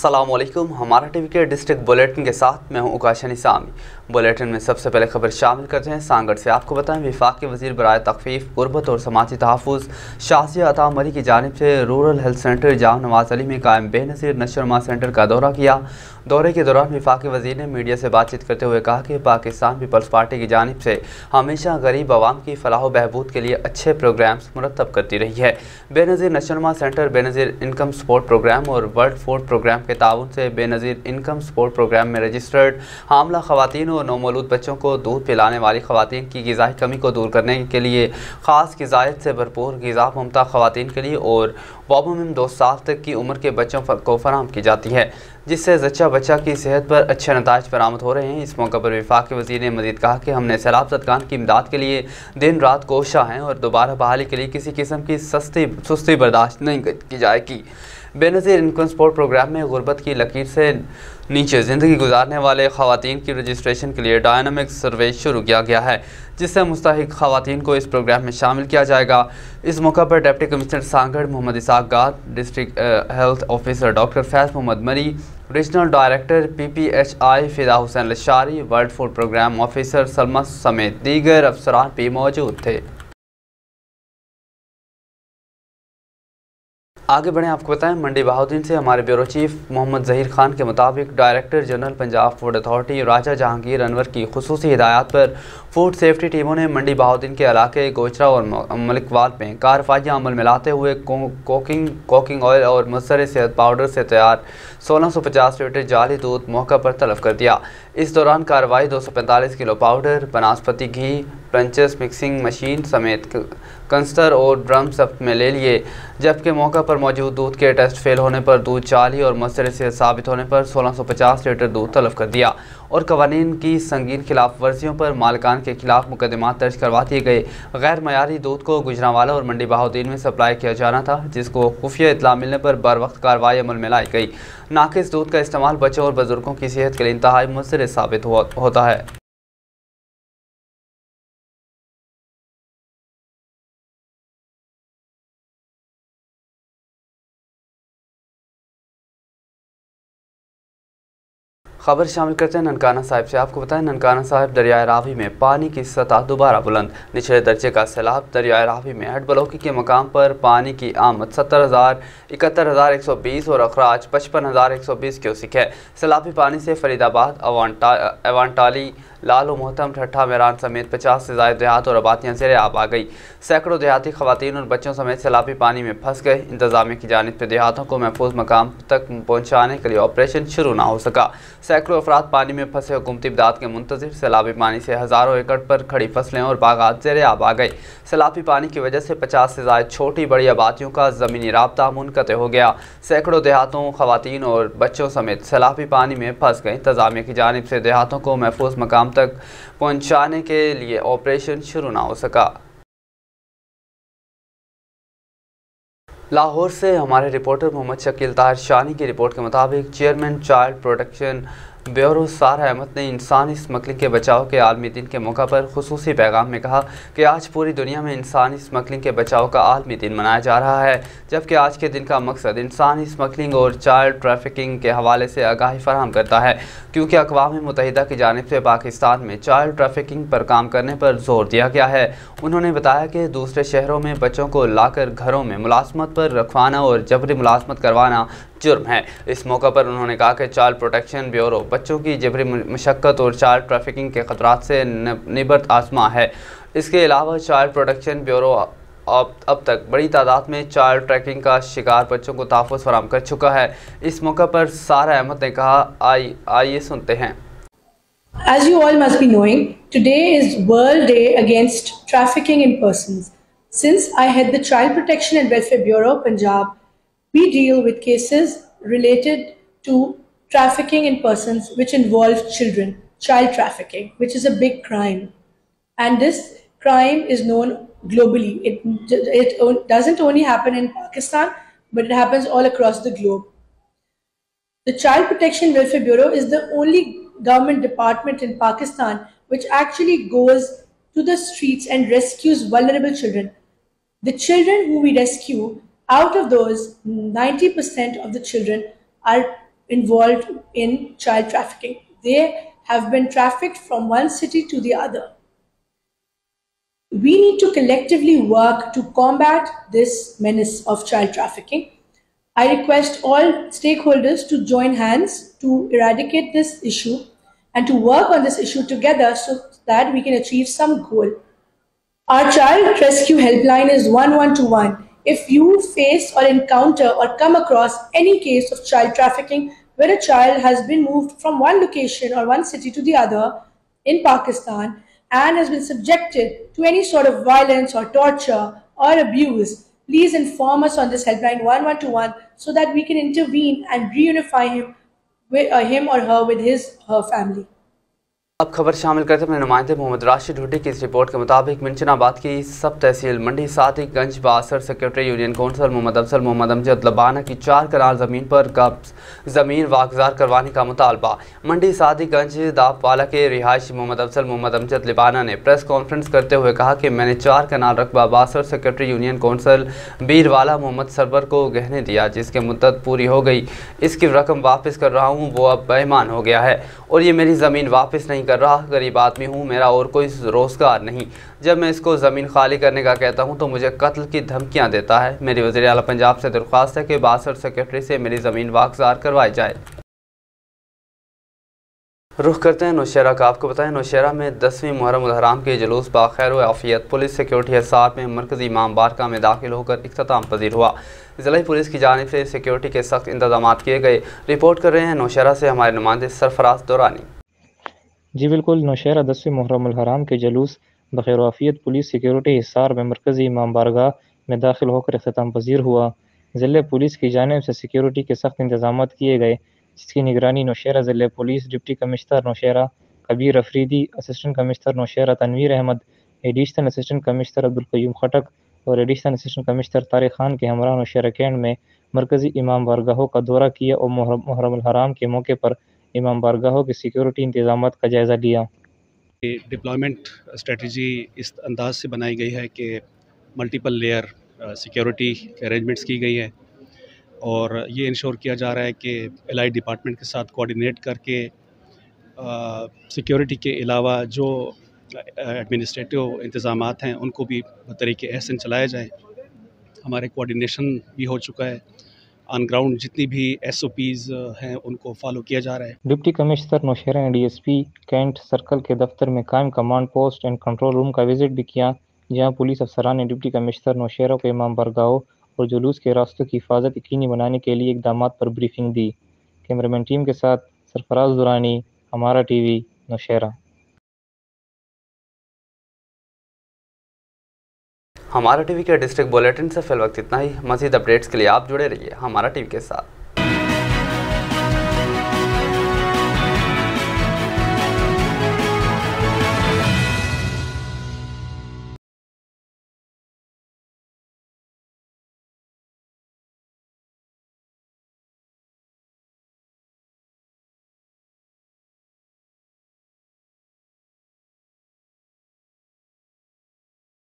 अस्सलामुअलैकुम। हमारा टीवी के डिस्ट्रिक्ट बुलेटिन के साथ मैं हूं उकाशा निसामी। बुलेटिन में सबसे पहले खबर शामिल करते हैं सांगड़ से। आपको बताएं, वफाकी वज़ीर बराए तख़फ़ीफ़ गुरबत और समाजी तहफ़्फ़ुज़ शाज़िया अता मरी की जानिब से रूरल हेल्थ सेंटर जाम नवाज़ अली में कायम बेनज़ीर नशोनुमा सेंटर का दौरा किया। दौरे के दौरान वफाकी वज़ीर ने मीडिया से बातचीत करते हुए कहा कि पाकिस्तान पीपल्स पार्टी की जानिब से हमेशा गरीब आवाम की फ़लाह व बहबूद के लिए अच्छे प्रोग्राम्स मुरतब करती रही है। बेनज़ीर नशोनुमा centre Benazir income support programme और वर्ल्ड फूड प्रोग्राम के ताउन से बेनज़ीर इनकम सपोर्ट प्रोग्राम में रजिस्टर्ड हामला ख़वातीन और नौमौलूद बच्चों को दूध पिलाने वाली ख़वातीन की ग़िज़ाई कमी को दूर करने के लिए ख़ास ग़िज़ायत से भरपूर ग़िज़ा ममता ख़वातीन के लिए और वाबमिम 2 साल तक की उम्र के बच्चों को फराहम की जाती है, जिससे जच्चा बच्चा की सेहत पर अच्छे नताइज बरामद हो रहे हैं। इस मौके पर वफाकी वज़ीर ने मज़ीद कहा कि हमने सैलाब ज़दगान की इमदाद के लिए दिन रात कोशिश हैं और दोबारा बहाली के लिए किसी किस्म की सुस्ती बर्दाश्त नहीं की जाएगी। बेनज़ीर इनकम सपोर्ट प्रोग्राम में गुरबत की लकीर से नीचे ज़िंदगी गुजारने वाले ख़वातीन की रजिस्ट्रेशन के लिए डायनामिक सर्वे शुरू किया गया है, जिससे मुस्तहिक ख़वातीन को इस प्रोग्राम में शामिल किया जाएगा। इस मौका पर deputy commissioner Sanghar Muhammad Ishaq Gar, district health officer doctor Faiz Muhammad Marri, regional director PPHI Fida Hussain Lashari, world food programme officer Salma समेत दीगर अफसरान भी मौजूद थे। आगे बढ़ें, आपको बताएं, मंडी बहाउद्दीन से हमारे ब्यूरो चीफ मोहम्मद ज़हीर खान के मुताबिक director general Punjab food authority Raja Jahangir Anwar की खुसूसी हिदायत पर फूड सेफ्टी टीमों ने मंडी बहाउद्दीन के इलाके गोचरा और मलिकवाल में कार्रवाइयाँ अमल में लाते हुए कोकिंग ऑयल और मुसर सेहत पाउडर से तैयार 1650 लीटर जाली दूध मौका पर तलब कर दिया। इस दौरान कार्रवाई 245 किलो पाउडर, बनास्पति घी, पंचेस मिक्सिंग मशीन समेत कंस्टर और ड्रम जब्त में ले लिए, जबकि मौका पर मौजूद दूध के टेस्ट फेल होने पर दूध जाली और मुसर से साबित होने पर 1650 लीटर दूध तलब कर दिया और कवानीन की संगीन खिलाफ वर्जियों पर मालिकान के खिलाफ मुकदमात दर्ज करवा दिए गए। गैर मयारी दूध को गुजरांवाला और मंडी बहाउद्दीन में सप्लाई किया जाना था, जिसको खुफिया इत्तला मिलने पर बर वक्त कार्रवाई अमल में लाई गई। नाकिस दूध का इस्तेमाल बच्चों और बुजुर्गों की सेहत के लिए इंतहाई मुज़र साबित होता है। खबर शामिल करते हैं ननकाना साहिब से। आपको बताएं, ननकाना साहिब दरियाए रावी में पानी की सतह दोबारा बुलंद। निचले दर्जे का सैलाब दरियाए रावी में हड बलोकी के मकाम पर पानी की आमद 71,120 और अखराज 55,120 क्यूसिक है। सैलाबी पानी से फरीदाबाद, अवानटाली, लालो मोहतम, ठट्ठा मैरान समेत 50 से ज़ायद देहात और आबादियाँ ज़ेरे आब आ गई। सैकड़ों देहाती ख़वातीन और बच्चों समेत सैलाबी पानी में फंस गए। इंतज़ामिया की जानिब से देहातों को महफूज मकाम तक पहुँचाने के लिए ऑपरेशन शुरू ना हो सका। सैकड़ों अफराद पानी में फंसे हुकूमती इमदाद के मुंतज़िर। सैलाबी पानी से हज़ारों एकड़ पर खड़ी फसलें और बागात ज़ेरे आब आ गए। सैलाबी पानी की वजह से 50 से ज़ायद छोटी बड़ी आबादियों का ज़मीनी राब्ता मुनक़ते हो गया। सैकड़ों देहातों, ख़वातीन और बच्चों समेत सैलाबी पानी में फंस गए। इंतज़ामिया की जानिब से देहातों को महफूज मकाम तक पहुँचाने के लिए ऑपरेशन शुरू ना हो सका। लाहौर से हमारे रिपोर्टर मोहम्मद शकील ताहिर शानी की रिपोर्ट के मुताबिक चेयरमैन चाइल्ड प्रोटेक्शन ब्यूरो सारा अहमद ने इंसानी स्मगलिंग के बचाव के आलमी दिन के मौका पर खुसूसी पैगाम में कहा कि आज पूरी दुनिया में इंसानी स्मगलिंग के बचाव का आलमी दिन मनाया जा रहा है, जबकि आज के दिन का मकसद इंसानी स्मगलिंग और चाइल्ड ट्रैफिकिंग के हवाले से आगाही फराहम करता है, क्योंकि अक़वाम मुत्तहिदा की जानिब से पाकिस्तान में चाइल्ड ट्रैफिकिंग पर काम करने पर जोर दिया गया है। उन्होंने बताया कि दूसरे शहरों में बच्चों को लाकर घरों में मुलाजमत पर रखवाना और जबरी मुलाजमत करवाना जुर्म है। इस मौका पर उन्होंने कहा कि चाइल्ड प्रोटेक्शन ब्यूरो बच्चों की जबरी मशक्क़त और चाइल्ड ट्रैफिकिंग के ख़तरात से निबर्त आज़मा है। इसके अलावा चाइल्ड प्रोटेक्शन ब्यूरो अब तक बड़ी तादाद में चाइल्ड ट्रैफिकिंग का शिकार बच्चों को तहफ़्फ़ुज़ फराहम कर चुका है। इस मौका पर सारा अहमद ने कहा, आइए सुनते हैं। As you all must be knowing, today is World Day Against Trafficking in Persons. Since I head the Child Protection and Welfare Bureau, Punjab, we deal with cases related to trafficking in persons which involve children, child trafficking, which is a big crime. And this crime is known globally. It doesn't only happen in Pakistan, but it happens all across the globe. The Child Protection and Welfare Bureau is the only government department in Pakistan which actually goes to the streets and rescues vulnerable children. The children who we rescue, out of those, 90% of the children are involved in child trafficking. They have been trafficked from one city to the other. We need to collectively work to combat this menace of child trafficking. I request all stakeholders to join hands to eradicate this issue and to work on this issue together so that we can achieve some goal. Our child rescue helpline is 1121. If you face or encounter or come across any case of child trafficking where a child has been moved from one location or one city to the other in Pakistan and has been subjected to any sort of violence or torture or abuse, please inform us on this helpline 1121 so that we can intervene and reunify him or her with her family. अब खबर शामिल करते हैं नुमाइंदे Mohammad Rashid hoodie की इस report के मुताबिक मिंचनाबाद की सब तहसील मंडी सादिकगंज बासर secretary union council Muhammad Afzal Muhammad Amjad Labana की 4 कनाल ज़मीन पर कब्ज़ ज़मीन वागजार करवाने का मुतालबा। मंडी सादिकगंज दाफवाला के रिहायशी मोहम्मद अफजल मोहम्मद अमजद लबाना ने प्रेस कॉन्फ्रेंस करते हुए कहा कि मैंने 4 कनाल रकबा बासर secretary union council Burewala Muhammad Sarwar को गहने दिया, जिसकी मुद्दत पूरी हो गई। इसकी रकम वापस कर रहा हूँ, वो अब बेईमान हो गया है और ये मेरी ज़मीन वापस नहीं कर रहा। गरीब आदमी हूँ, मेरा और कोई रोज़गार नहीं। जब मैं इसको ज़मीन खाली करने का कहता हूँ तो मुझे कत्ल की धमकियाँ देता है। मेरी वज़ीर आला पंजाब से दरख्वास्त है कि बासर सेक्रेटरी से मेरी ज़मीन वागजार करवाई जाए। रुख करते हैं नौशहरा का। आपको बताएं नौशहरा में 10वीं मुहर्रम उल हराम के जुलूस बाखैर आफियत पुलिस सिक्योरिटी हिसार में मरकज़ी इमाम बारगाह में दाखिल होकर इख्तिताम पजीर हुआ। ज़िला पुलिस की जानिब से सिक्योरिटी के सख्त इंतजाम किए गए। रिपोर्ट कर रहे हैं नौशहरा से हमारे नुमाइंदे सरफराज दौरानी। जी बिल्कुल, नौशहरा 10वीं मुहर्रम उल हराम के जुलूस बखैर आफियत पुलिस सिक्योरिटी हिसार में मरकज़ी इमाम बारगाह में दाखिल होकर इख्तिताम पजीर हुआ। ज़िले पुलिस की जानिब से सिक्योरिटी के सख्त इंतजाम किए गए, जिसकी निगरानी नौशहरा ज़िले police deputy commissioner Nowshera Kabir Afridi, assistant commissioner Nowshera Tanveer Ahmad, additional assistant commissioner Abdul Qayyum Khattak और additional assistant commissioner Tariq Khan के हमरा नौशहरा कैंट में मरकज़ी इमाम बारगाहों का दौरा किया और मुहर्रम उल हराम के मौके पर इमाम बारगाहों के सिक्योरिटी इंतजाम का जायज़ा लिया। डिप्लॉयमेंट स्ट्रेटजी इस अंदाज से बनाई गई है कि मल्टीपल लेयर सिक्योरिटी अरेंजमेंट्स की गई है और ये इंश्योर किया जा रहा है कि एलाइड डिपार्टमेंट के साथ कोऑर्डिनेट करके सिक्योरिटी के अलावा जो एडमिनिस्ट्रेटिव इंतज़ामात हैं उनको भी तरीके एहसन चलाया जाए। हमारे कोऑर्डिनेशन भी हो चुका है, ऑन ग्राउंड जितनी भी SOPs हैं उनको फॉलो किया जा रहा है। डिप्टी कमिश्नर नौशहरा ने DSP कैंट सर्कल के दफ्तर में कायम command post and control room का विजिट भी किया, जहां पुलिस अफसरान ने डिप्टी कमिश्नर नौशहरा को इमाम बारगाहों और जुलूस के रास्तों की हिफाजत यकीनी बनाने के लिए इकदाम पर ब्रीफिंग दी। कैमरामैन टीम के साथ सरफराज दुरानी, हमारा TV, नौशहरा। हमारा TV के डिस्ट्रिक्ट बुलेटिन से फिल वक्त इतना ही। मज़ीद अपडेट्स के लिए आप जुड़े रहिए हमारा TV के साथ।